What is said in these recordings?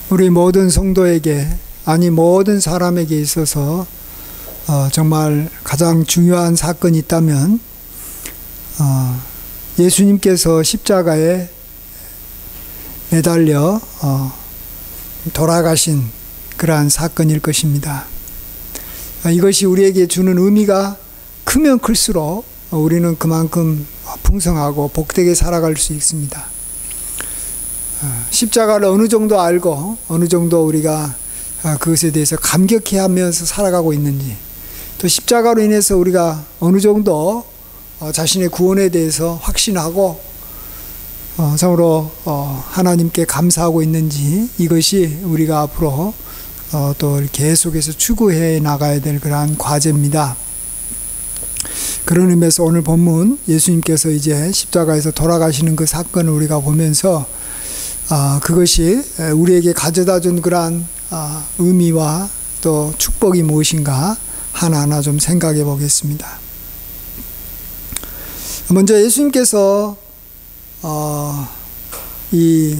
우리 모든 성도에게, 아니 모든 사람에게 있어서 정말 가장 중요한 사건이 있다면 예수님께서 십자가에 매달려 돌아가신 그러한 사건일 것입니다. 이것이 우리에게 주는 의미가 크면 클수록 우리는 그만큼 풍성하고 복되게 살아갈 수 있습니다. 십자가를 어느 정도 알고 어느 정도 우리가 그것에 대해서 감격해하면서 살아가고 있는지, 또 십자가로 인해서 우리가 어느 정도 자신의 구원에 대해서 확신하고 참으로 하나님께 감사하고 있는지, 이것이 우리가 앞으로 또 계속해서 추구해 나가야 될 그러한 과제입니다. 그런 의미에서 오늘 본문 예수님께서 이제 십자가에서 돌아가시는 그 사건을 우리가 보면서 그것이 우리에게 가져다 준 그러한 의미와 또 축복이 무엇인가 하나하나 좀 생각해 보겠습니다. 먼저 예수님께서 이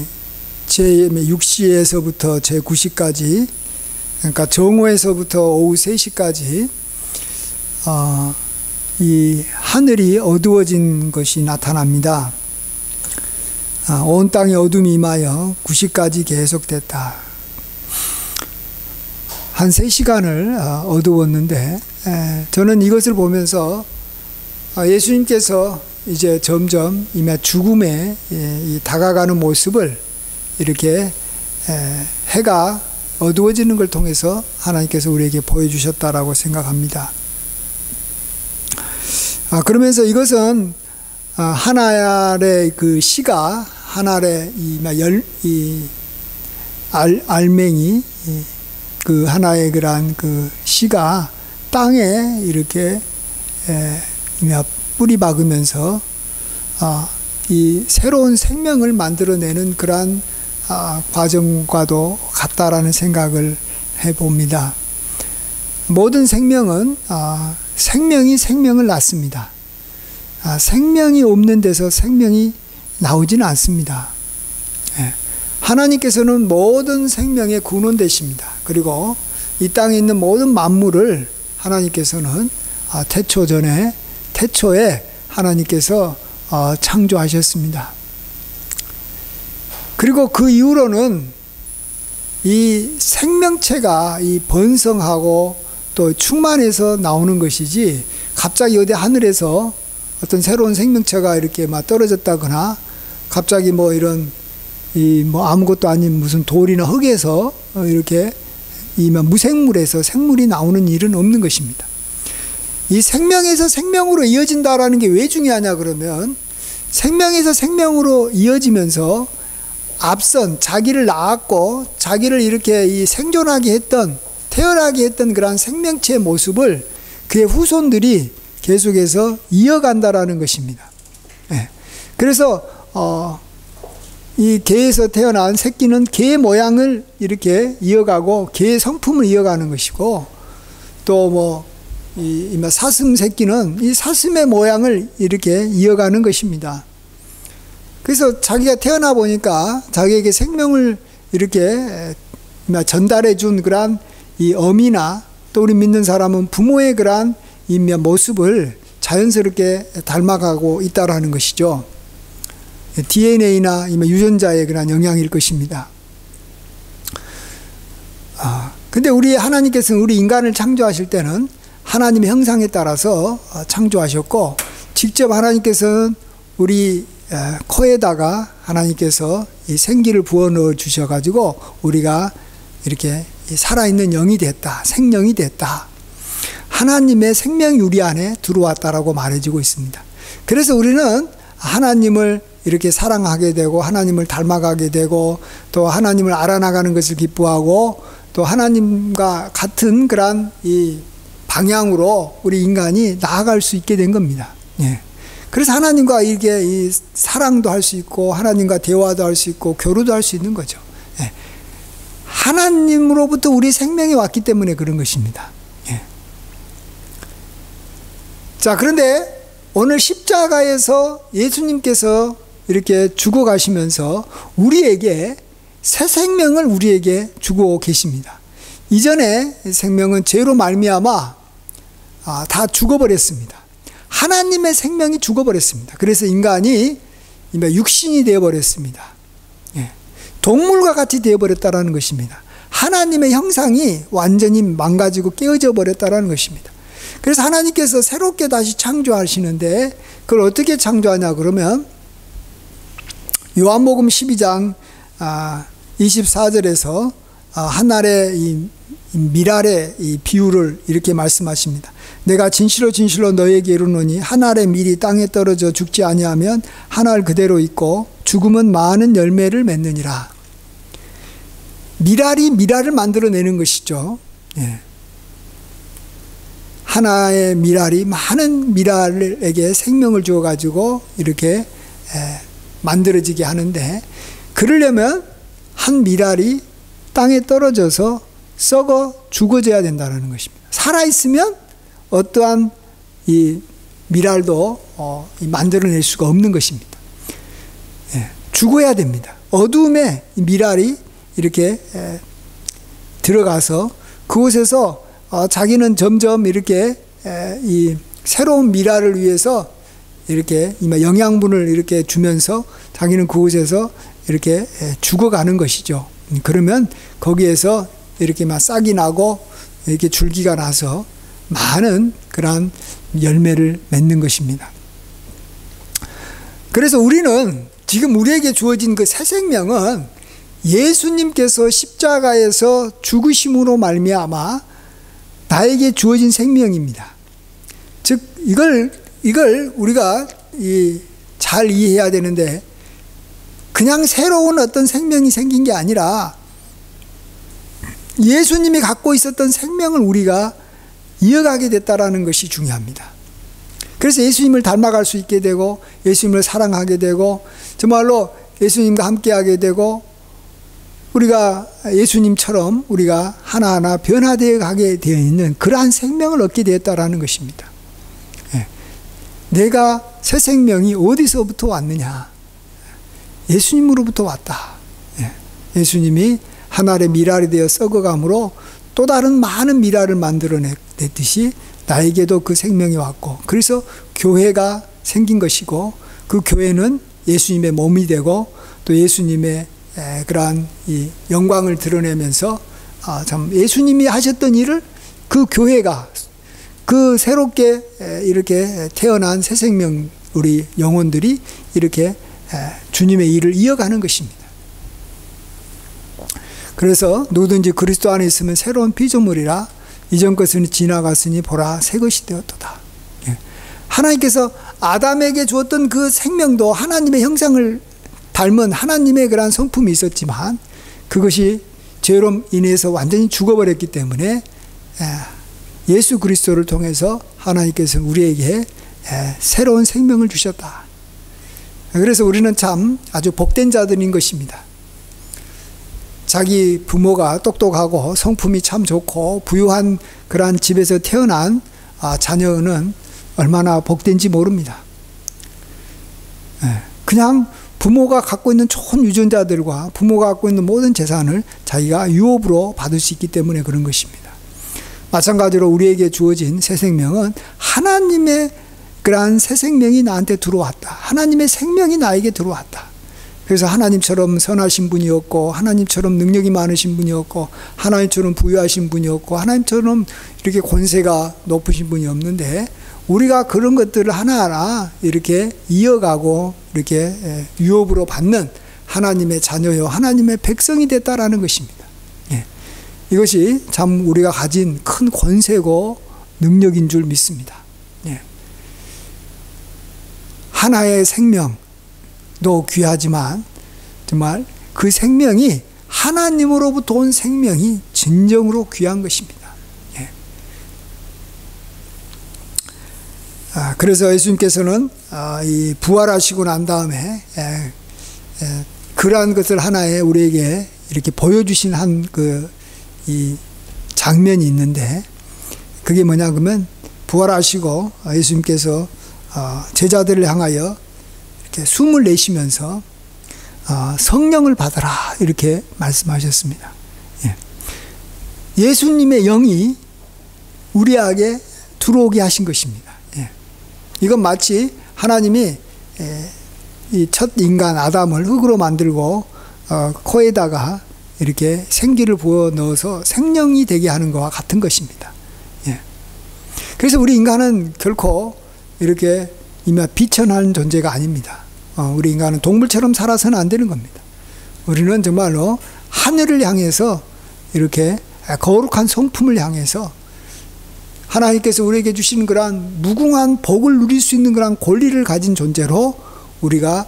제6시에서부터 제9시까지, 그러니까 정오에서부터 오후 3시까지 이 하늘이 어두워진 것이 나타납니다. 온 땅에 어둠이 임하여 9시까지 계속됐다. 한 3시간을 어두웠는데, 저는 이것을 보면서 예수님께서 이제 점점 이미 죽음에 다가가는 모습을 이렇게 해가 어두워지는 걸 통해서 하나님께서 우리에게 보여주셨다라고 생각합니다. 그러면서 이것은 하나의 그 씨가, 하나의 알맹이, 그 하나의 그러한 그 씨가 땅에 이렇게 뿌리 박으면서 이 새로운 생명을 만들어내는 그러한 과정과도 같다라는 생각을 해봅니다. 모든 생명은 생명이 생명을 낳습니다. 생명이 없는 데서 생명이 나오지는 않습니다. 하나님께서는 모든 생명의 근원되십니다. 그리고 이 땅에 있는 모든 만물을 하나님께서는 태초에 하나님께서 창조하셨습니다. 그리고 그 이후로는 이 생명체가 이 번성하고 또 충만해서 나오는 것이지, 갑자기 어디 하늘에서 어떤 새로운 생명체가 이렇게 막 떨어졌다거나, 갑자기 뭐 이런 아무것도 아닌 무슨 돌이나 흙에서 이렇게 무생물에서 생물이 나오는 일은 없는 것입니다. 이 생명에서 생명으로 이어진다라는 게 왜 중요하냐 그러면, 생명에서 생명으로 이어지면서 앞선 자기를 낳았고 자기를 이렇게 생존하게 했던, 태어나게 했던 그러한 생명체의 모습을 그의 후손들이 계속해서 이어간다라는 것입니다. 그래서 이 개에서 태어난 새끼는 개의 모양을 이렇게 이어가고 개의 성품을 이어가는 것이고, 또 이 사슴 새끼는 이 사슴의 모양을 이렇게 이어가는 것입니다. 그래서 자기가 태어나 보니까 자기에게 생명을 이렇게 전달해 준 그러한 이 어미나, 또 우리 믿는 사람은 부모의 그러한 이 모습을 자연스럽게 닮아가고 있다라는 것이죠. DNA나 유전자의 그런 영향일 것입니다. 근데 우리 하나님께서는 우리 인간을 창조하실 때는 하나님의 형상에 따라서 창조하셨고, 직접 하나님께서는 우리 코에다가 하나님께서 이 생기를 부어 넣어 주셔가지고 우리가 이렇게 살아있는 영이 됐다, 생명이 됐다, 하나님의 생명유리 안에 들어왔다라고 말해지고 있습니다. 그래서 우리는 하나님을 이렇게 사랑하게 되고, 하나님을 닮아가게 되고, 또 하나님을 알아나가는 것을 기뻐하고, 또 하나님과 같은 그런 이 방향으로 우리 인간이 나아갈 수 있게 된 겁니다. 그래서 하나님과 이렇게 이 사랑도 할 수 있고, 하나님과 대화도 할 수 있고, 교류도 할 수 있는 거죠. 하나님으로부터 우리 생명이 왔기 때문에 그런 것입니다. 자, 그런데 오늘 십자가에서 예수님께서 이렇게 죽어가시면서 우리에게 새 생명을 우리에게 주고 계십니다. 이전에 생명은 죄로 말미암아 다 죽어버렸습니다. 하나님의 생명이 죽어버렸습니다. 그래서 인간이 육신이 되어버렸습니다. 동물과 같이 되어버렸다는 것입니다. 하나님의 형상이 완전히 망가지고 깨어져 버렸다는 것입니다. 그래서 하나님께서 새롭게 다시 창조하시는데 그걸 어떻게 창조하냐 그러면 요한복음 12장 24절에서 한 알의 이 밀알의 이 비유를 이렇게 말씀하십니다. 내가 진실로 진실로 너에게 이르노니 한 알의 밀이 땅에 떨어져 죽지 아니하면 한 알 그대로 있고 죽으면 많은 열매를 맺느니라. 밀알이 밀알을 만들어내는 것이죠. 하나의 밀알이 많은 밀알에게 생명을 주어가지고 이렇게 만들어지게 하는데, 그러려면 한 밀알이 땅에 떨어져서 썩어 죽어져야 된다는 것입니다. 살아있으면 어떠한 이 밀알도 만들어낼 수가 없는 것입니다. 죽어야 됩니다. 어두움에 밀알이 이렇게 들어가서 그곳에서 자기는 점점 이렇게 이 새로운 밀알을 위해서 이렇게 영양분을 이렇게 주면서 자기는 그곳에서 이렇게 죽어가는 것이죠. 그러면 거기에서 이렇게 막 싹이 나고 이렇게 줄기가 나서 많은 그러한 열매를 맺는 것입니다. 그래서 우리는 지금 우리에게 주어진 그 새 생명은 예수님께서 십자가에서 죽으심으로 말미암아 나에게 주어진 생명입니다. 즉 이걸 우리가 잘 이해해야 되는데, 그냥 새로운 어떤 생명이 생긴 게 아니라 예수님이 갖고 있었던 생명을 우리가 이어가게 됐다라는 것이 중요합니다. 그래서 예수님을 닮아갈 수 있게 되고 예수님을 사랑하게 되고 정말로 예수님과 함께하게 되고 우리가 예수님처럼 우리가 하나하나 변화되어 가게 되어 있는 그러한 생명을 얻게 되었다라는 것입니다. 내가 새 생명이 어디서부터 왔느냐? 예수님으로부터 왔다. 예수님이 한 알의 밀알이 되어 썩어감으로 또 다른 많은 밀알을 만들어냈듯이 나에게도 그 생명이 왔고, 그래서 교회가 생긴 것이고, 그 교회는 예수님의 몸이 되고 또 예수님의 그러한 이 영광을 드러내면서 참 예수님이 하셨던 일을 그 교회가, 그 새롭게 이렇게 태어난 새 생명 우리 영혼들이 이렇게 주님의 일을 이어가는 것입니다. 그래서 누구든지 그리스도 안에 있으면 새로운 피조물이라 이전 것은 지나갔으니 보라 새 것이 되었도다. 하나님께서 아담에게 주었던 그 생명도 하나님의 형상을 닮은 하나님의 그러한 성품이 있었지만 그것이 죄로 인해서 완전히 죽어버렸기 때문에 예수 그리스도를 통해서 하나님께서 우리에게 새로운 생명을 주셨다. 그래서 우리는 참 아주 복된 자들인 것입니다. 자기 부모가 똑똑하고 성품이 참 좋고 부유한 그러한 집에서 태어난 자녀는 얼마나 복된지 모릅니다. 그냥 부모가 갖고 있는 좋은 유전자들과 부모가 갖고 있는 모든 재산을 자기가 유업으로 받을 수 있기 때문에 그런 것입니다. 마찬가지로 우리에게 주어진 새 생명은 하나님의 그러한 새 생명이 나한테 들어왔다. 하나님의 생명이 나에게 들어왔다. 그래서 하나님처럼 선하신 분이었고 하나님처럼 능력이 많으신 분이었고 하나님처럼 부유하신 분이었고 하나님처럼 이렇게 권세가 높으신 분이 없는데, 우리가 그런 것들을 하나하나 이렇게 이어가고 이렇게 유업으로 받는 하나님의 자녀요 하나님의 백성이 됐다라는 것입니다. 이것이 참 우리가 가진 큰 권세고 능력인 줄 믿습니다. 하나의 생명도 귀하지만 정말 그 생명이 하나님으로부터 온 생명이 진정으로 귀한 것입니다. 그래서 예수님께서는 이 부활하시고 난 다음에 그러한 것을 하나의 우리에게 이렇게 보여주신 이 장면이 있는데, 그게 뭐냐 그러면 부활하시고 예수님께서 제자들을 향하여 이렇게 숨을 내쉬면서 성령을 받아라 이렇게 말씀하셨습니다. 예수님의 영이 우리에게 들어오게 하신 것입니다. 이건 마치 하나님이 이 첫 인간 아담을 흙으로 만들고 코에다가 이렇게 생기를 부어 넣어서 생명이 되게 하는 것과 같은 것입니다. 그래서 우리 인간은 결코 이렇게 비천한 존재가 아닙니다. 우리 인간은 동물처럼 살아서는 안 되는 겁니다. 우리는 정말로 하늘을 향해서 이렇게 거룩한 성품을 향해서 하나님께서 우리에게 주시는 그러한 무궁한 복을 누릴 수 있는 그러한 권리를 가진 존재로 우리가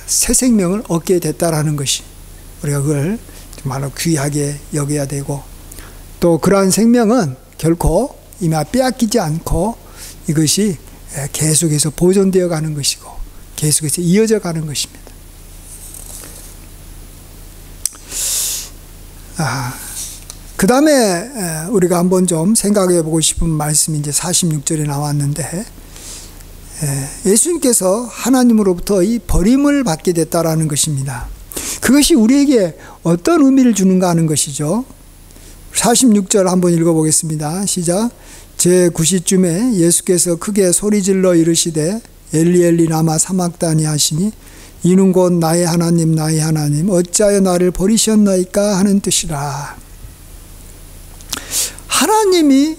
새 생명을 얻게 됐다라는 것이, 우리가 그걸 정말로 귀하게 여겨야 되고, 또 그러한 생명은 결코 빼앗기지 않고 이것이 계속해서 보존되어 가는 것이고 계속해서 이어져 가는 것입니다. 그 다음에 우리가 한번 좀 생각해 보고 싶은 말씀이 이제 46절에 나왔는데, 예수님께서 하나님으로부터 이 버림을 받게 됐다라는 것입니다. 그것이 우리에게 어떤 의미를 주는가 하는 것이죠. 46절 한번 읽어보겠습니다. 시작. 제9시쯤에 예수께서 크게 소리질러 이르시되 엘리 엘리 라마 사막다니 하시니 이는 곧 나의 하나님 나의 하나님 어찌하여 나를 버리셨나이까 하는 뜻이라. 하나님이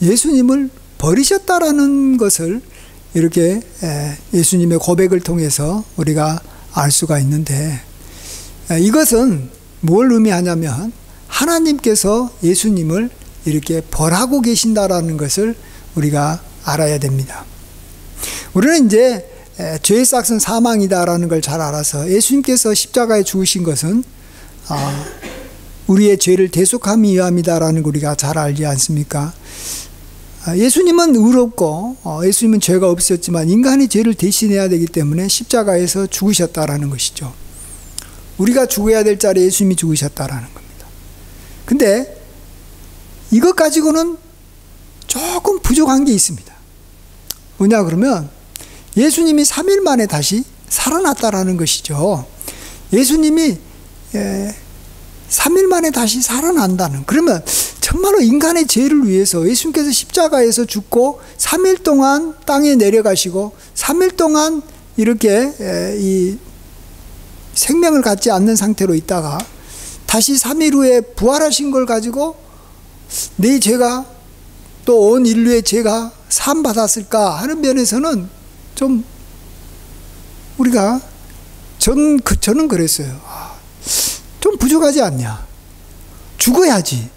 예수님을 버리셨다라는 것을 이렇게 예수님의 고백을 통해서 우리가 알 수가 있는데, 이것은 뭘 의미하냐면 하나님께서 예수님을 이렇게 벌하고 계신다라는 것을 우리가 알아야 됩니다. 우리는 이제 죄의 싹은 사망이다라는 걸 잘 알아서 예수님께서 십자가에 죽으신 것은 우리의 죄를 대속함이 위함이다라는 걸 우리가 잘 알지 않습니까? 예수님은 의롭고 예수님은 죄가 없었지만 인간의 죄를 대신해야 되기 때문에 십자가에서 죽으셨다라는 것이죠. 우리가 죽어야 될 자리에 예수님이 죽으셨다라는 겁니다. 근데 이것 가지고는 조금 부족한 게 있습니다. 뭐냐 그러면 예수님이 3일 만에 다시 살아났다라는 것이죠. 예수님이 3일 만에 다시 살아난다는, 그러면 정말로 인간의 죄를 위해서 예수님께서 십자가에서 죽고 3일 동안 땅에 내려가시고 3일 동안 이렇게 이 생명을 갖지 않는 상태로 있다가 다시 3일 후에 부활하신 걸 가지고 내 죄가 또 온 인류의 죄가 사함받았을까 하는 면에서는 좀 우리가 저는 그랬어요. 좀 부족하지 않냐. 죽어야지.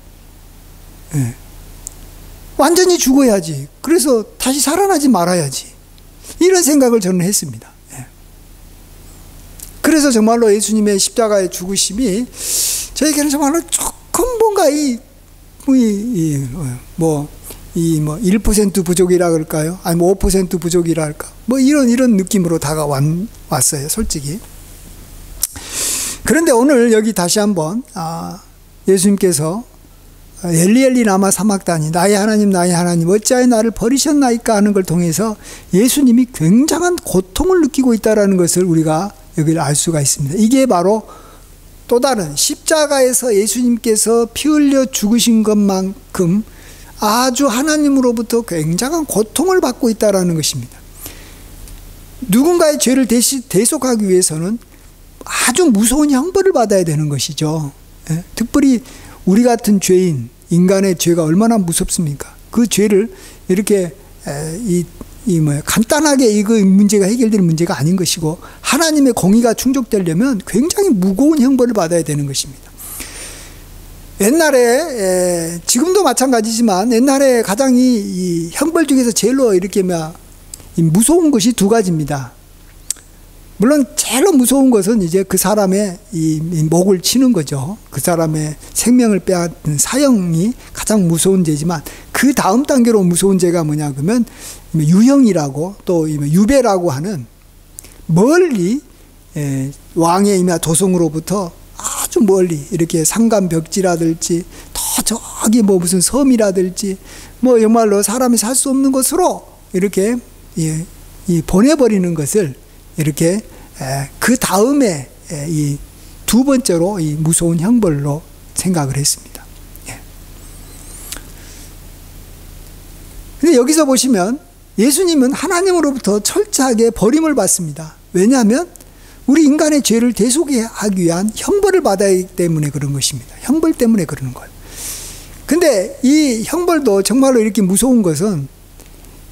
완전히 죽어야지. 그래서 다시 살아나지 말아야지. 이런 생각을 저는 했습니다. 그래서 정말로 예수님의 십자가의 죽으심이 저에게는 정말로 조금 뭔가 1% 부족이라 그럴까요? 아니 5% 부족이라 할까? 이런 느낌으로 다가왔어요, 솔직히. 그런데 오늘 여기 다시 한번 예수님께서 엘리 엘리 라마 사막다니 나의 하나님 나의 하나님 어찌하여 나를 버리셨나이까 하는 걸 통해서 예수님이 굉장한 고통을 느끼고 있다는 것을 우리가 여기를 알 수가 있습니다. 이게 바로 또 다른 십자가에서 예수님께서 피 흘려 죽으신 것만큼 아주 하나님으로부터 굉장한 고통을 받고 있다는 것입니다. 누군가의 죄를 대속하기 위해서는 아주 무서운 형벌을 받아야 되는 것이죠. 특별히 우리 같은 죄인, 인간의 죄가 얼마나 무섭습니까? 그 죄를 이렇게 간단하게 이거 문제가 해결되는 문제가 아닌 것이고, 하나님의 공의가 충족되려면 굉장히 무거운 형벌을 받아야 되는 것입니다. 옛날에 지금도 마찬가지지만 옛날에 가장 이 형벌 중에서 제일로 이렇게 무서운 것이 두 가지입니다. 물론 제일로 무서운 것은 이제 그 사람의 이 목을 치는 거죠. 그 사람의 생명을 빼앗는 사형이 가장 무서운 죄지만, 그 다음 단계로 무서운 죄가 뭐냐 그러면 유형이라고 또 유배라고 하는 멀리 왕의 도성으로부터 아주 멀리 이렇게 산간 벽지라든지 더 저기 무슨 섬이라든지 정말로 사람이 살 수 없는 곳으로 이렇게 보내버리는 것을 이렇게 그 다음에 이 두 번째로 이 무서운 형벌로 생각을 했습니다. 예. 근데 여기서 보시면 예수님은 하나님으로부터 철저하게 버림을 받습니다. 왜냐하면 우리 인간의 죄를 대속하기 위한 형벌을 받아야 하기 때문에 그런 것입니다. 형벌 때문에 그러는 거예요. 근데 이 형벌도 정말로 이렇게 무서운 것은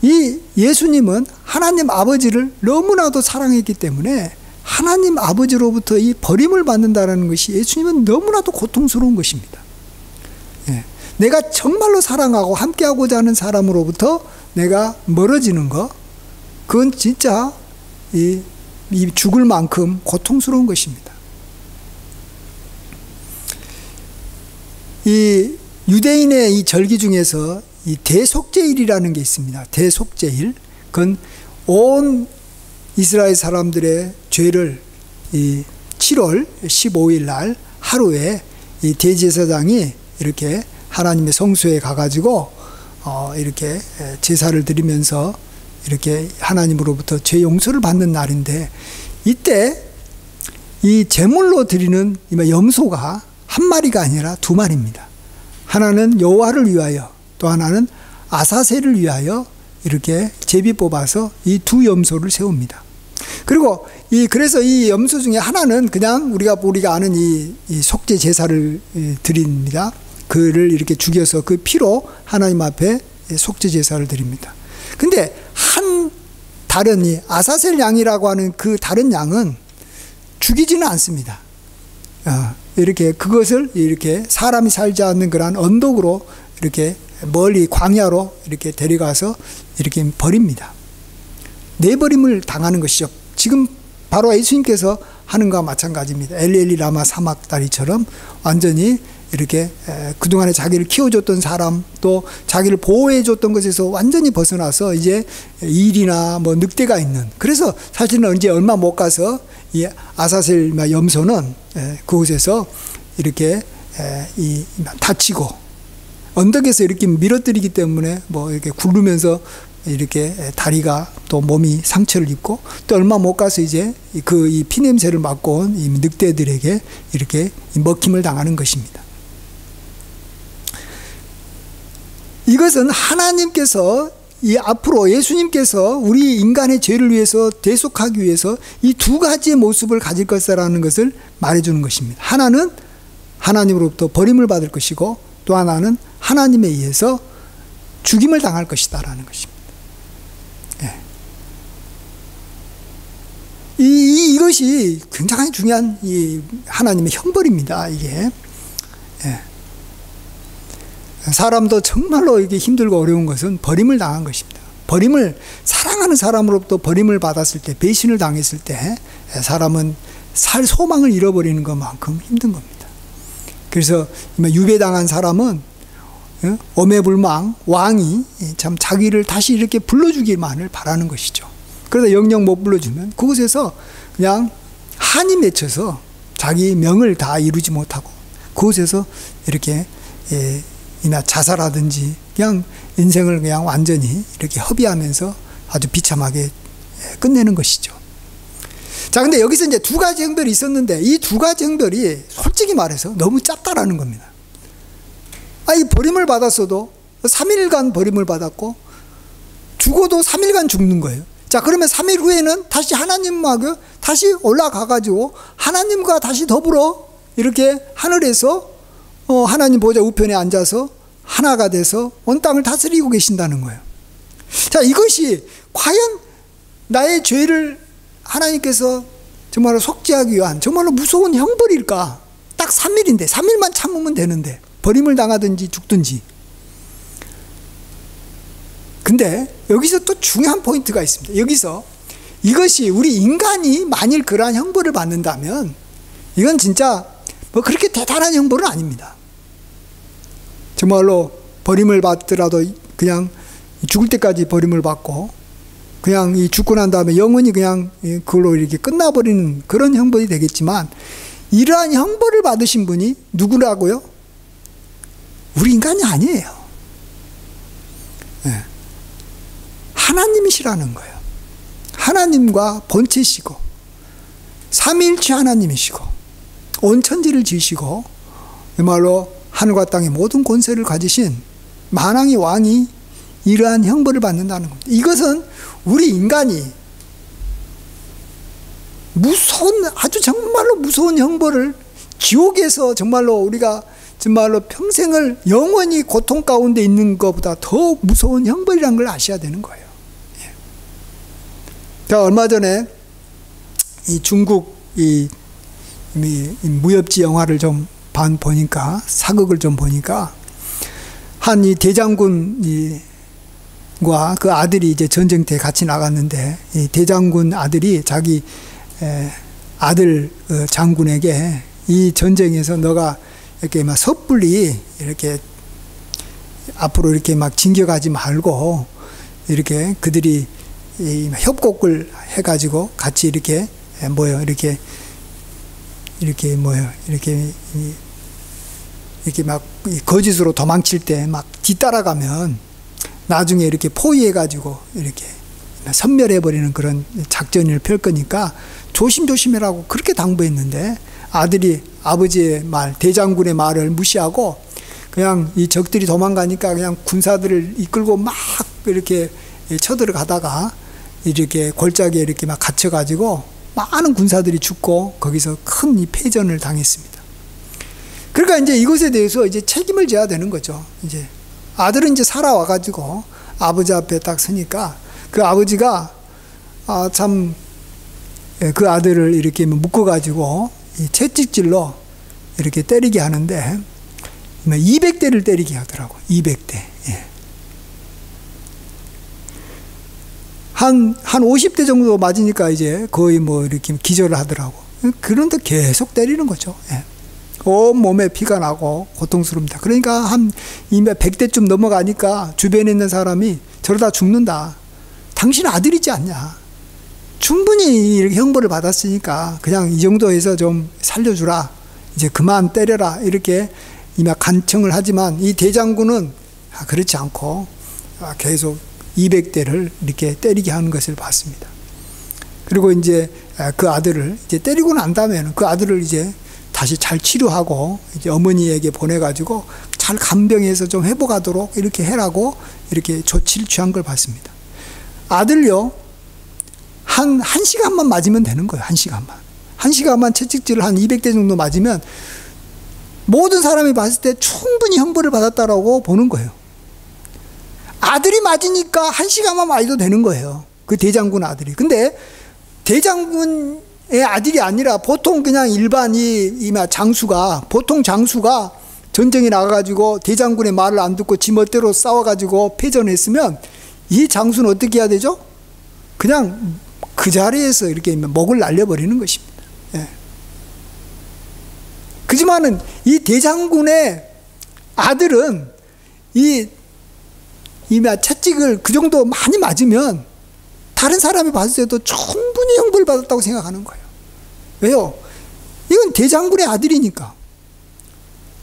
이 예수님은 하나님 아버지를 너무나도 사랑했기 때문에 하나님 아버지로부터 이 버림을 받는다는 것이 예수님은 너무나도 고통스러운 것입니다. 예. 내가 정말로 사랑하고 함께하고자 하는 사람으로부터 내가 멀어지는 것, 그건 진짜 이 죽을 만큼 고통스러운 것입니다. 이 유대인의 이 절기 중에서 이 대속죄일이라는 게 있습니다. 대속죄일. 그건 온 이스라엘 사람들의 죄를 이 7월 15일 날 하루에 이 대제사장이 이렇게 하나님의 성소에 가가지고 이렇게 제사를 드리면서 이렇게 하나님으로부터 죄 용서를 받는 날인데, 이때 이 제물로 드리는 염소가 한 마리가 아니라 두 마리입니다. 하나는 여호와를 위하여, 또 하나는 아사셀을 위하여 이렇게 제비 뽑아서 이 두 염소를 세웁니다. 그리고 그래서 이 염소 중에 하나는 그냥 우리가 아는 이 속죄 제사를 드립니다. 그를 이렇게 죽여서 그 피로 하나님 앞에 속죄 제사를 드립니다. 근데 다른 이 아사셀 양이라고 하는 그 다른 양은 죽이지는 않습니다. 이렇게 그것을 이렇게 사람이 살지 않는 그런 언덕으로 이렇게 멀리 광야로 이렇게 데려가서 이렇게 버립니다. 내버림을 당하는 것이죠. 지금 바로 예수님께서 하는 것과 마찬가지입니다. 엘리엘리 라마 사막다리처럼 완전히 이렇게 그동안에 자기를 키워줬던 사람, 또 자기를 보호해줬던 것에서 완전히 벗어나서 이제 일이나 뭐 늑대가 있는, 그래서 사실은 이제 얼마 못 가서 이 아사셀 염소는 그곳에서 이렇게 다치고 언덕에서 이렇게 밀어뜨리기 때문에 뭐 이렇게 굴르면서 이렇게 다리가 또 몸이 상처를 입고, 또 얼마 못 가서 이제 이 피냄새를 맡고 온 이 늑대들에게 이렇게 먹힘을 당하는 것입니다. 이것은 하나님께서 앞으로 예수님께서 우리 인간의 죄를 위해서 대속하기 위해서 이 두 가지의 모습을 가질 것이라는 것을 말해주는 것입니다. 하나는 하나님으로부터 버림을 받을 것이고, 또 하나는 하나님에 의해서 죽임을 당할 것이다라는 것입니다. 이것이 굉장히 중요한 하나님의 형벌입니다. 이게. 사람도 정말로 이게 힘들고 어려운 것은 버림을 당한 것입니다. 사랑하는 사람으로부터 버림을 받았을 때, 배신을 당했을 때 사람은 살 소망을 잃어버리는 것만큼 힘든 겁니다. 그래서 유배당한 사람은 오매불망 왕이 참 자기를 다시 이렇게 불러주기만을 바라는 것이죠. 그러다 영영 못 불러주면 그곳에서 그냥 한이 맺혀서 자기 명을 다 이루지 못하고 그곳에서 이렇게 자살하든지 그냥 인생을 그냥 완전히 이렇게 허비하면서 아주 비참하게 끝내는 것이죠. 자, 근데 여기서 이제 두 가지 형벌이 있었는데 이 두 가지 형벌이 솔직히 말해서 너무 짧다라는 겁니다. 이 버림을 받았어도 3일간 버림을 받았고 죽어도 3일간 죽는 거예요. 자, 그러면 3일 후에는 다시 하나님하고 다시 올라가가지고 하나님과 다시 더불어 이렇게 하늘에서 하나님 보좌 우편에 앉아서 하나가 돼서 온 땅을 다스리고 계신다는 거예요. 자, 이것이 과연 나의 죄를 하나님께서 정말로 속죄하기 위한 정말로 무서운 형벌일까? 딱 3일인데 3일만 참으면 되는데 버림을 당하든지 죽든지. 근데 여기서 또 중요한 포인트가 있습니다. 여기서 이것이 우리 인간이 만일 그러한 형벌을 받는다면 이건 진짜 뭐 그렇게 대단한 형벌은 아닙니다. 정말로 버림을 받더라도 그냥 죽을 때까지 버림을 받고 그냥 죽고 난 다음에 영원히 그냥 그걸로 이렇게 끝나버리는 그런 형벌이 되겠지만, 이러한 형벌을 받으신 분이 누구라고요? 우리 인간이 아니에요. 네. 하나님이시라는 거예요. 하나님과 본체시고 삼위일체 하나님이시고 온 천지를 지으시고 정말로 하늘과 땅의 모든 권세를 가지신 만왕의 왕이 이러한 형벌을 받는다는 겁니다. 이것은 우리 인간이 무서운, 아주 정말로 무서운 형벌을, 지옥에서 정말로 우리가 정말로 평생을 영원히 고통 가운데 있는 것보다 더 무서운 형벌이라는 걸 아셔야 되는 거예요. 제가 얼마 전에 이 중국 이 무협지 영화를 좀 보니까, 사극을 좀 보니까, 한 이 대장군과 그 아들이 이제 전쟁터에 같이 나갔는데, 이 대장군 아들이 자기 아들 장군에게 이 전쟁에서 너가 이렇게 막 섣불리 이렇게 앞으로 이렇게 막 진격하지 말고 이렇게 그들이 협곡을 해가지고 같이 이렇게 이렇게 막 거짓으로 도망칠 때 막 뒤따라가면 나중에 이렇게 포위해가지고 이렇게 섬멸해버리는 그런 작전을 펼 거니까 조심조심해라고 그렇게 당부했는데, 아들이 아버지의 말, 대장군의 말을 무시하고 그냥 이 적들이 도망가니까 그냥 군사들을 이끌고 막 이렇게 쳐들어가다가 이렇게 골짜기에 이렇게 막 갇혀가지고 많은 군사들이 죽고 거기서 큰 이 패전을 당했습니다. 그러니까 이제 이것에 대해서 이제 책임을 져야 되는 거죠. 이제 아들은 이제 살아와가지고 아버지 앞에 딱 서니까 그 아버지가 참 그 아들을 이렇게 묶어가지고 이 채찍질로 이렇게 때리게 하는데 200대를 때리게 하더라고. 200대. 예. 한 50대 정도 맞으니까 이제 거의 뭐 이렇게 기절을 하더라고. 그런데 계속 때리는 거죠. 예. 온 몸에 피가 나고 고통스럽다. 그러니까 한 100대쯤 넘어가니까 주변에 있는 사람이 저러다 죽는다. 당신 아들이지 않냐. 충분히 이렇게 형벌을 받았으니까 그냥 이 정도에서 좀 살려주라. 이제 그만 때려라. 이렇게 간청을 하지만 이 대장군은 그렇지 않고 계속 200대를 이렇게 때리게 하는 것을 봤습니다. 그리고 이제 그 아들을 이제 때리고 난 다음에는 그 아들을 이제 다시 잘 치료하고 이제 어머니에게 보내가지고 잘 간병해서 좀 회복하도록 이렇게 해라고 이렇게 조치를 취한 걸 봤습니다. 아들요, 한 시간만 맞으면 되는 거예요. 한 시간만 채찍질을 한 200대 정도 맞으면 모든 사람이 봤을 때 충분히 형벌을 받았다라고 보는 거예요. 아들이 맞으니까 한 시간만 맞아도 되는 거예요. 그 대장군 아들이. 근데 대장군의 아들이 아니라 보통 그냥 일반 보통 장수가 전쟁에 나가가지고 대장군의 말을 안 듣고 지 멋대로 싸워가지고 패전했으면 이 장수는 어떻게 해야 되죠? 그냥 그 자리에서 이렇게 목을 날려버리는 것입니다. 예. 그지만은 이 대장군의 아들은 이 채찍을 그 정도 많이 맞으면 다른 사람이 봤을 때도 충분히 형벌을 받았다고 생각하는 거예요. 왜요? 이건 대장군의 아들이니까.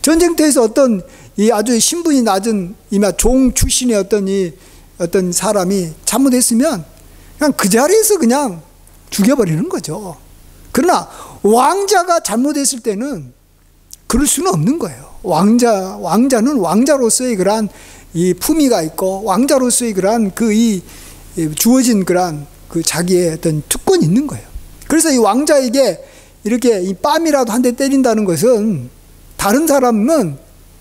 전쟁터에서 어떤 이 아주 신분이 낮은 종 출신의 어떤 사람이 잘못했으면 그냥 그 자리에서 그냥 죽여버리는 거죠. 그러나 왕자가 잘못했을 때는 그럴 수는 없는 거예요. 왕자는 왕자로서의 그러한 이 품위가 있고 왕자로서의 그러한 주어진 그러한 자기의 어떤 특권이 있는 거예요. 그래서 이 왕자에게 이렇게 이 뺨이라도 한 대 때린다는 것은 다른 사람은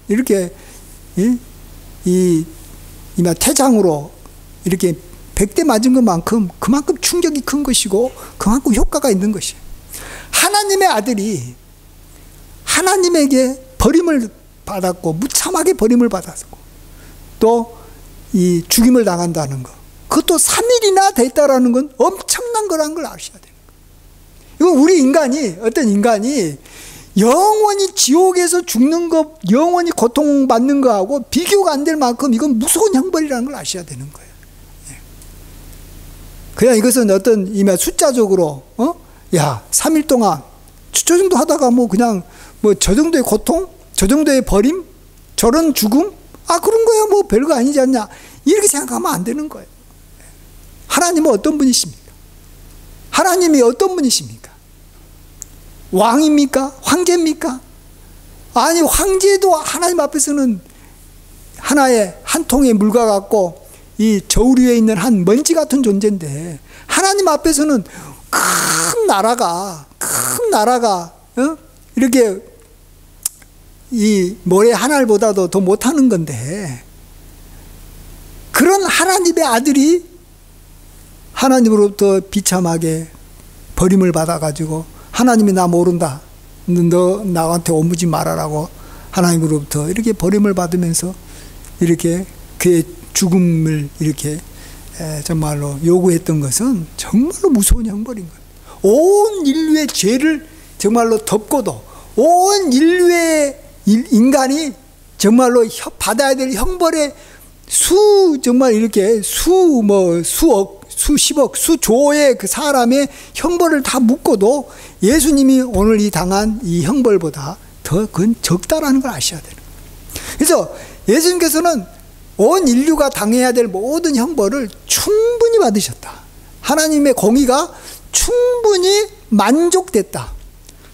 이렇게 태장으로 이렇게 100대 맞은 것만큼 그만큼 충격이 큰 것이고 그만큼 효과가 있는 것이에요. 하나님의 아들이 하나님에게 버림을 받았고 무참하게 버림을 받았고 또 이 죽임을 당한다는 것, 그것도 3일이나 됐다라는 건 엄청난 거라는 걸 아셔야 되는 거예요. 이건 어떤 인간이 영원히 지옥에서 죽는 것, 영원히 고통받는 거하고 비교가 안 될 만큼 이건 무서운 형벌이라는 걸 아셔야 되는 거예요. 그냥 이것은 어떤 숫자적으로 3일 동안 저 정도 하다가 저 정도의 고통, 저 정도의 버림, 저런 죽음, 그런 거야 별거 아니지 않냐, 이렇게 생각하면 안 되는 거예요. 하나님은 어떤 분이십니까? 하나님이 어떤 분이십니까? 왕입니까? 황제입니까? 아니, 황제도 하나님 앞에서는 하나의 한 통의 물과 같고 이 저울 위에 있는 한 먼지 같은 존재인데, 하나님 앞에서는 큰 나라가 이렇게 이 모래 한 알보다도 더 못하는 건데, 그런 하나님의 아들이 하나님으로부터 비참하게 버림을 받아가지고, 하나님이 나 모른다, 너 나한테 오무지 말아라고 하나님으로부터 이렇게 버림을 받으면서 이렇게 그의 죽음을 이렇게 정말로 요구했던 것은 정말로 무서운 형벌인 거예요. 온 인류의 죄를 정말로 덮고도 온 인류의 인간이 정말로 받아야 될 형벌의 정말 이렇게 수억, 수십억, 수조의 그 사람의 형벌을 다 묻고도 예수님이 오늘 이 당한 이 형벌보다 더 그건 적다라는 걸 아셔야 되는 거예요. 그래서 예수님께서는 온 인류가 당해야 될 모든 형벌을 충분히 받으셨다. 하나님의 공의가 충분히 만족됐다.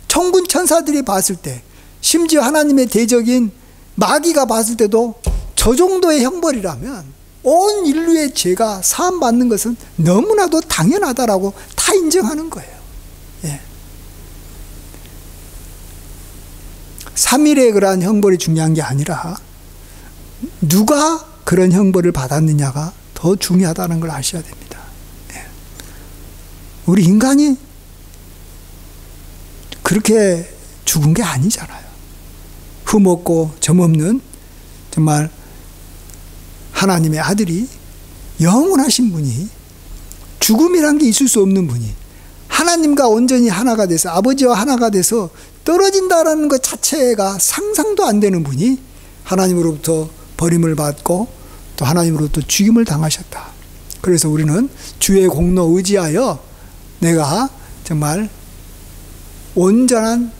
천군 천사들이 봤을 때, 심지어 하나님의 대적인 마귀가 봤을 때도 저 정도의 형벌이라면 온 인류의 죄가 사함받는 것은 너무나도 당연하다라고 다 인정하는 거예요. 예. 3일의 그러한 형벌이 중요한 게 아니라 누가 그런 형벌을 받았느냐가 더 중요하다는 걸 아셔야 됩니다. 예. 우리 인간이 그렇게 죽은 게 아니잖아요. 흠없고 점없는 정말 하나님의 아들이, 영원하신 분이, 죽음이란 게 있을 수 없는 분이 하나님과 온전히 하나가 돼서, 아버지와 하나가 돼서 떨어진다라는 것 자체가 상상도 안 되는 분이 하나님으로부터 버림을 받고 또 하나님으로부터 죽임을 당하셨다. 그래서 우리는 주의 공로 의지하여 내가 정말 온전한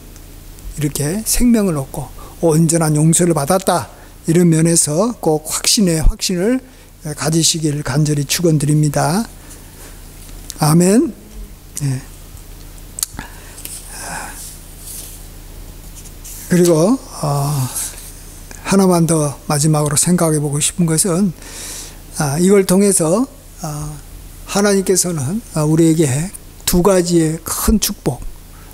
이렇게 생명을 얻고 온전한 용서를 받았다, 이런 면에서 꼭 확신을 가지시길 간절히 축원드립니다. 아멘. 네. 그리고 하나만 더 마지막으로 생각해 보고 싶은 것은, 이걸 통해서 하나님께서는 우리에게 두 가지의 큰 축복,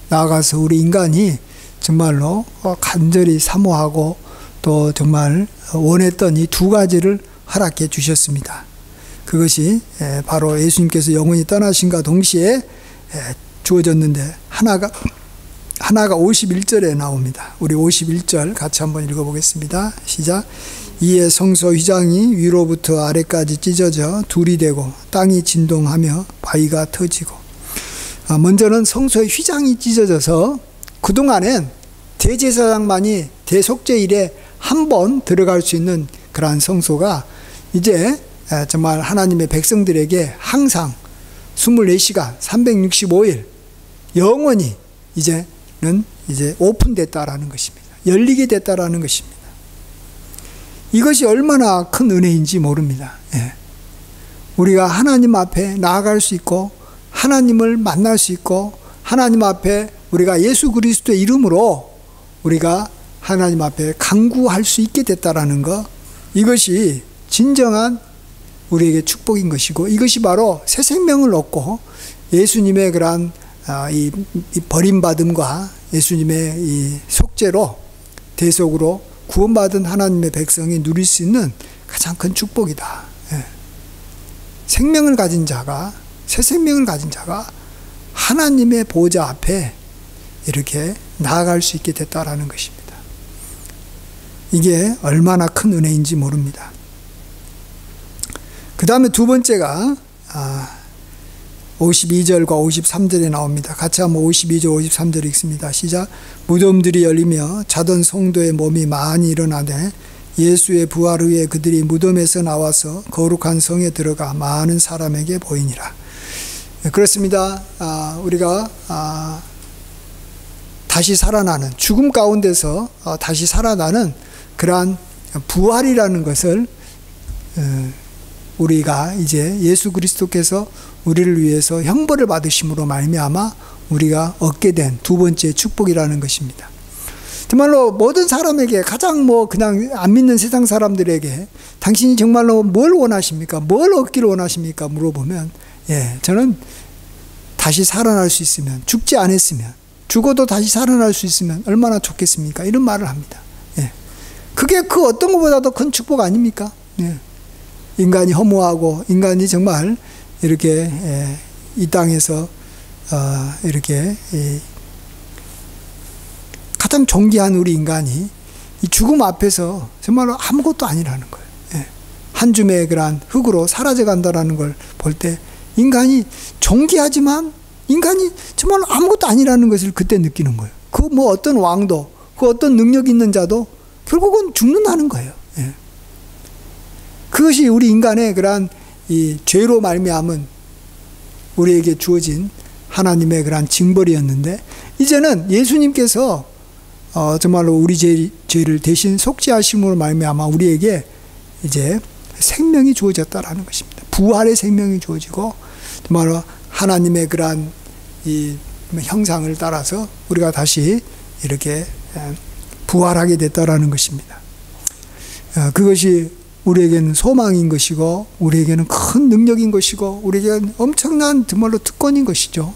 나아가서 우리 인간이 정말로 간절히 사모하고 또 정말 원했던 이 두 가지를 허락해 주셨습니다. 그것이 바로 예수님께서 영원히 떠나신과 동시에 주어졌는데, 하나가 51절에 나옵니다. 우리 51절 같이 한번 읽어보겠습니다. 시작. 이에 성소 휘장이 위로부터 아래까지 찢어져 둘이 되고 땅이 진동하며 바위가 터지고. 먼저는 성소의 휘장이 찢어져서 그동안엔 대제사장만이 대속죄일에 한 번 들어갈 수 있는 그러한 성소가 이제 정말 하나님의 백성들에게 항상 24시간 365일 영원히 이제 오픈됐다라는 것입니다. 열리게 됐다라는 것입니다. 이것이 얼마나 큰 은혜인지 모릅니다. 예. 우리가 하나님 앞에 나아갈 수 있고 하나님을 만날 수 있고 하나님 앞에 우리가 예수 그리스도의 이름으로 우리가 하나님 앞에 간구할 수 있게 됐다라는 것, 이것이 진정한 우리에게 축복인 것이고, 이것이 바로 새 생명을 얻고 예수님의 그러한 이 버림받음과 예수님의 이 속죄로 대속으로 구원받은 하나님의 백성이 누릴 수 있는 가장 큰 축복이다. 예. 생명을 가진 자가, 새 생명을 가진 자가 하나님의 보좌 앞에 이렇게 나아갈 수 있게 됐다라는 것입니다. 이게 얼마나 큰 은혜인지 모릅니다. 그 다음에 두 번째가 52절과 53절에 나옵니다. 같이 한번 52절 53절 읽습니다. 시작. 무덤들이 열리며 자던 성도의 몸이 많이 일어나되 예수의 부활 후에 그들이 무덤에서 나와서 거룩한 성에 들어가 많은 사람에게 보이니라. 그렇습니다. 우리가 다시 살아나는, 죽음 가운데서 다시 살아나는 그러한 부활이라는 것을 우리가 이제 예수 그리스도께서 우리를 위해서 형벌을 받으심으로 말미암아 우리가 얻게 된 두 번째 축복이라는 것입니다. 정말로 모든 사람에게 가장 그냥 안 믿는 세상 사람들에게 당신이 정말로 뭘 원하십니까? 뭘 얻기를 원하십니까? 물어보면 저는 다시 살아날 수 있으면, 죽지 않았으면, 죽어도 다시 살아날 수 있으면 얼마나 좋겠습니까? 이런 말을 합니다. 그게 그 어떤 것보다도 큰 축복 아닙니까? 인간이 허무하고 인간이 정말 이렇게 이 땅에서 이렇게 가장 존귀한 우리 인간이 이 죽음 앞에서 정말로 아무것도 아니라는 거예요. 한 줌의 그런 흙으로 사라져 간다라는 걸 볼 때 인간이 존귀하지만 인간이 정말로 아무것도 아니라는 것을 그때 느끼는 거예요. 그 어떤 왕도, 그 어떤 능력 있는 자도 결국은 죽는다는 거예요. 그것이 우리 인간의 그러한 이 죄로 말미암은 우리에게 주어진 하나님의 그러한 징벌이었는데, 이제는 예수님께서 정말로 우리 죄를 대신 속죄하심으로 말미암아 우리에게 이제 생명이 주어졌다라는 것입니다. 부활의 생명이 주어지고 정말로 하나님의 그러한 이 형상을 따라서 우리가 다시 이렇게 부활하게 됐다라는 것입니다. 그것이 우리에게는 소망인 것이고, 우리에게는 큰 능력인 것이고, 우리에게는 엄청난 정말로 특권인 것이죠.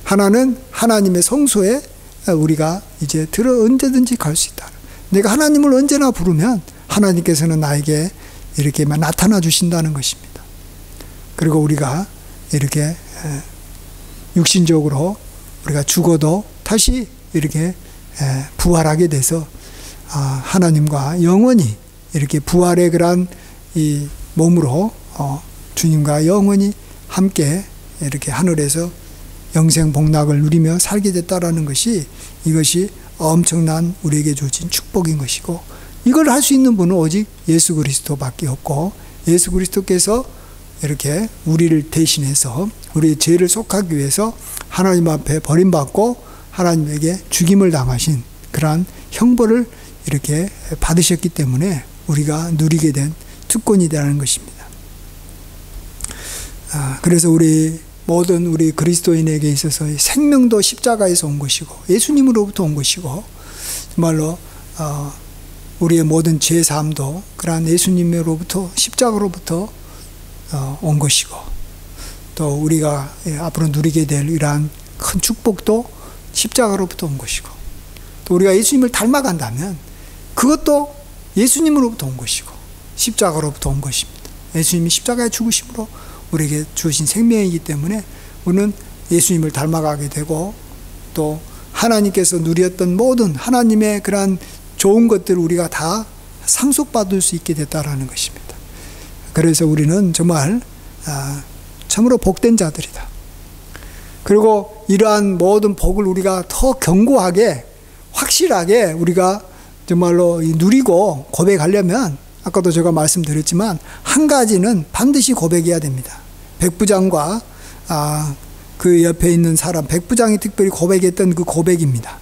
하나는 하나님의 성소에 우리가 이제 언제든지 갈 수 있다. 내가 하나님을 언제나 부르면 하나님께서는 나에게 이렇게 나타나 주신다는 것입니다. 그리고 우리가 이렇게 육신적으로 우리가 죽어도 다시 이렇게 부활하게 돼서 하나님과 영원히 이렇게 부활의 그런 이 몸으로 주님과 영원히 함께 이렇게 하늘에서 영생 복락을 누리며 살게 됐다라는 것이, 이것이 엄청난 우리에게 주어진 축복인 것이고, 이걸 할 수 있는 분은 오직 예수 그리스도밖에 없고, 예수 그리스도께서 이렇게 우리를 대신해서 우리의 죄를 속하기 위해서 하나님 앞에 버림받고 하나님에게 죽임을 당하신 그러한 형벌을 이렇게 받으셨기 때문에 우리가 누리게 된 특권이라는 것입니다. 그래서 모든 우리 그리스도인에게 있어서 생명도 십자가에서 온 것이고, 예수님으로부터 온 것이고, 정말로 우리의 모든 죄사함도 그러한 예수님으로부터, 십자가로부터 온 것이고, 또 우리가 앞으로 누리게 될 이러한 큰 축복도 십자가로부터 온 것이고, 또 우리가 예수님을 닮아간다면 그것도 예수님으로부터 온 것이고 십자가로부터 온 것입니다. 예수님이 십자가에 죽으심으로 우리에게 주신 생명이기 때문에 우리는 예수님을 닮아가게 되고, 또 하나님께서 누렸던 모든 하나님의 그러한 좋은 것들을 우리가 다 상속받을 수 있게 됐다라는 것입니다. 그래서 우리는 정말 참으로 복된 자들이다. 그리고 이러한 모든 복을 우리가 더 견고하게, 확실하게 우리가 정말로 누리고 고백하려면, 아까도 제가 말씀드렸지만 한 가지는 반드시 고백해야 됩니다. 백부장과 그 옆에 있는 사람, 백부장이 특별히 고백했던 그 고백입니다.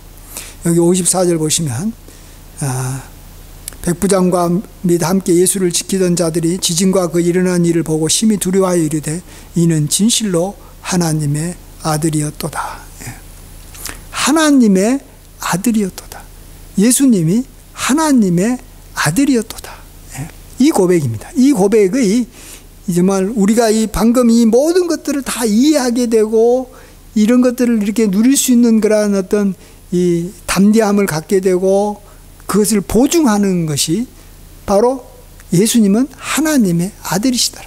여기 54절 보시면 백부장과 및 함께 예수를 지키던 자들이 지진과 그 일어난 일을 보고 심히 두려워하여 이르되 이는 진실로 하나님의 아들이었도다. 하나님의 아들이었도다. 예수님이 하나님의 아들이었도다. 이 고백입니다. 이 고백의 정말 우리가 방금 이 모든 것들을 다 이해하게 되고, 이런 것들을 이렇게 누릴 수 있는 그러한 어떤 이 담대함을 갖게 되고, 그것을 보증하는 것이 바로 예수님은 하나님의 아들이시다.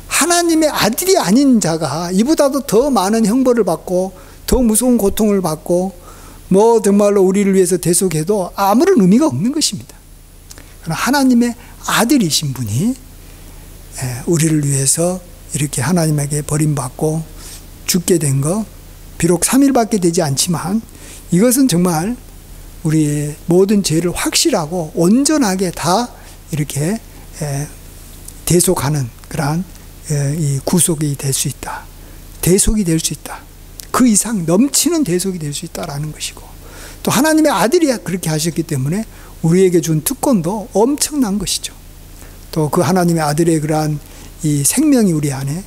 하나님의 아들이 아닌 자가 이보다도 더 많은 형벌을 받고 더 무서운 고통을 받고 정말로 우리를 위해서 대속해도 아무런 의미가 없는 것입니다. 그러나 하나님의 아들이신 분이 우리를 위해서 이렇게 하나님에게 버림받고 죽게 된 것, 비록 3일밖에 되지 않지만 이것은 정말 우리의 모든 죄를 확실하고 온전하게 다 이렇게 대속하는 그러한 이 구속이 될 수 있다. 대속이 될 수 있다. 그 이상 넘치는 대속이 될 수 있다라는 것이고, 또 하나님의 아들이 그렇게 하셨기 때문에 우리에게 준 특권도 엄청난 것이죠. 또 그 하나님의 아들의 그러한 이 생명이 우리 안에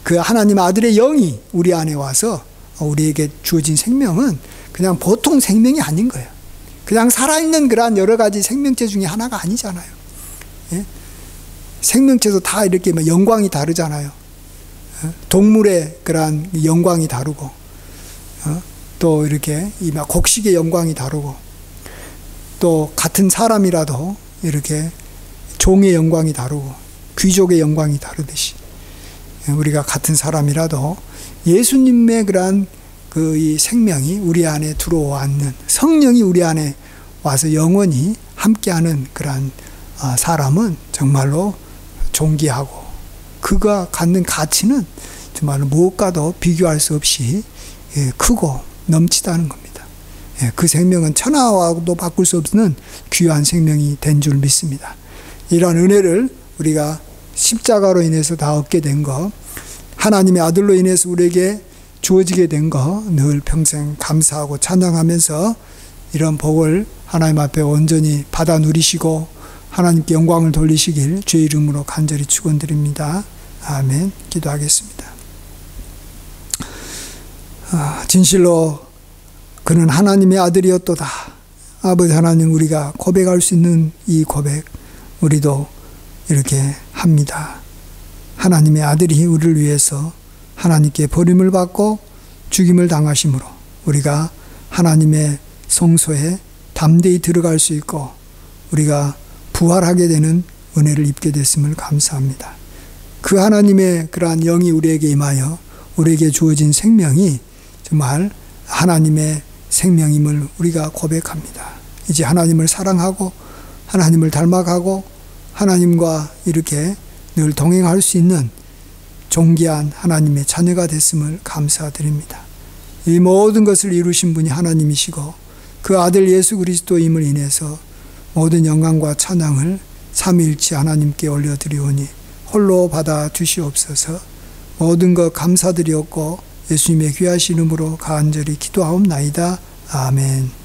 그 하나님 아들의 영이 우리 안에 와서 우리에게 주어진 생명은 그냥 보통 생명이 아닌 거예요. 그냥 살아있는 그러한 여러 가지 생명체 중에 하나가 아니잖아요. 예? 생명체도 다 이렇게 영광이 다르잖아요. 동물의 그러한 영광이 다르고, 또 이렇게 곡식의 영광이 다르고, 또 같은 사람이라도 이렇게 종의 영광이 다르고 귀족의 영광이 다르듯이 우리가 같은 사람이라도 예수님의 그러한 이 생명이 우리 안에 들어왔는, 성령이 우리 안에 와서 영원히 함께하는 그러한 사람은 정말로 존귀하고 그가 갖는 가치는 정말로 무엇과도 비교할 수 없이 크고 넘치다는 겁니다. 그 생명은 천하와도 바꿀 수 없는 귀한 생명이 된 줄 믿습니다. 이러한 은혜를 우리가 십자가로 인해서 다 얻게 된 것, 하나님의 아들로 인해서 우리에게 주어지게 된 것 늘 평생 감사하고 찬양하면서 이런 복을 하나님 앞에 온전히 받아 누리시고 하나님께 영광을 돌리시길 주의 이름으로 간절히 축원드립니다. 아멘. 기도하겠습니다. 진실로 그는 하나님의 아들이었도다. 아버지 하나님, 우리가 고백할 수 있는 이 고백 우리도 이렇게 합니다. 하나님의 아들이 우리를 위해서 하나님께 버림을 받고 죽임을 당하심으로 우리가 하나님의 성소에 담대히 들어갈 수 있고 우리가 부활하게 되는 은혜를 입게 됐음을 감사합니다. 그 하나님의 그러한 영이 우리에게 임하여 우리에게 주어진 생명이 정말 하나님의 생명임을 우리가 고백합니다. 이제 하나님을 사랑하고 하나님을 닮아가고 하나님과 이렇게 늘 동행할 수 있는 존귀한 하나님의 자녀가 됐음을 감사드립니다. 이 모든 것을 이루신 분이 하나님이시고 그 아들 예수 그리스도임을 인해서 모든 영광과 찬양을 삼위일체 하나님께 올려드리오니 홀로 받아 주시옵소서. 모든 것 감사드리옵고 예수님의 귀하신 이름으로 간절히 기도하옵나이다. 아멘.